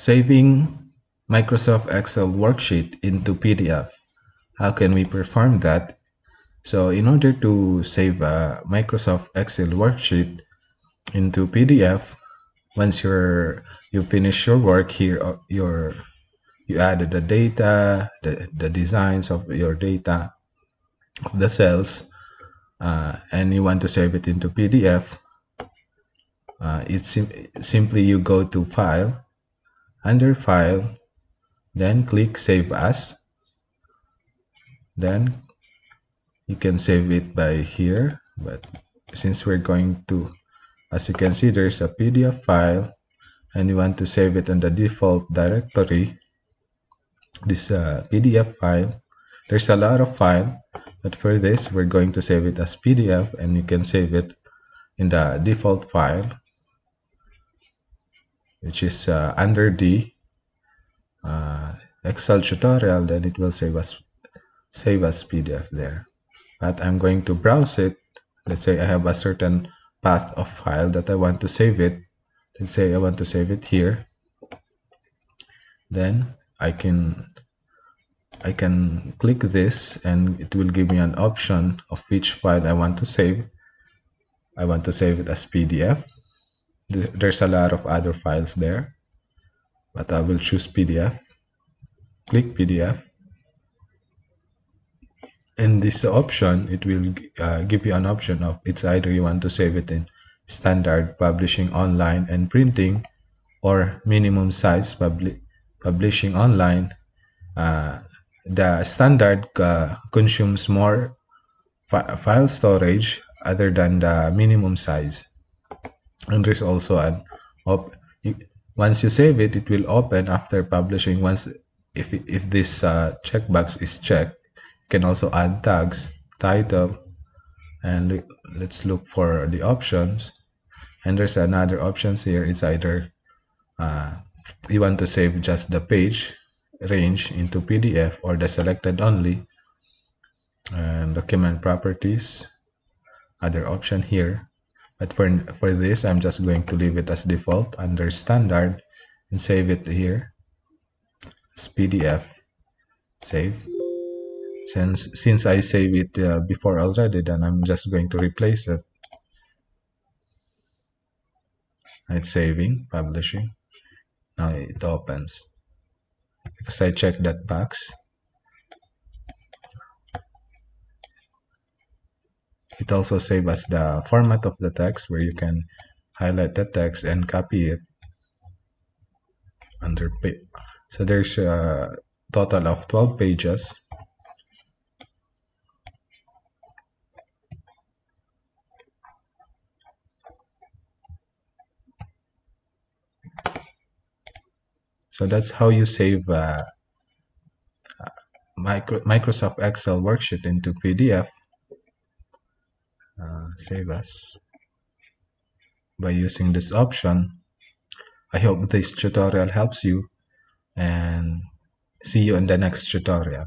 Saving Microsoft Excel worksheet into PDF. How can we perform that? So in order to save a Microsoft Excel worksheet into PDF, once you finish your work here, you added the data, the designs of your data, of the cells, and you want to save it into PDF, simply you go to File, under File, then click Save As. Then you can save it by here, but since we're going to, as you can see, there's a PDF file and you want to save it in the default directory, this PDF file. There's a lot of file, but for this we're going to save it as PDF, and you can save it in the default file, which is under the Excel tutorial. Then it will save as PDF there. But I'm going to browse it. Let's say I have a certain path of file that I want to save it. Let's say I want to save it here. Then I can click this and it will give me an option of which file I want to save. I want to save it as PDF. There's a lot of other files there, but I will choose PDF. Click PDF. In this option, it will give you an option of, it's either you want to save it in standard, publishing online and printing, or minimum size, publishing online. The standard consumes more file storage other than the minimum size. And there's also an once you save it, it will open after publishing. Once if this checkbox is checked, you can also add tags, title, and let's look for the options. And there's another options here. It's either you want to save just the page range into PDF or the selected only, and document properties, other option here. But for this, I'm just going to leave it as default under standard and save it here as PDF. Save. Since I saved it before already, then I'm just going to replace it. It's saving, publishing. Now it opens because I checked that box. It also saves us the format of the text, where you can highlight the text and copy it under page. So there's a total of 12 pages. So that's how you save Microsoft Excel worksheet into PDF. Save as by using this option. I hope this tutorial helps you, and see you in the next tutorial.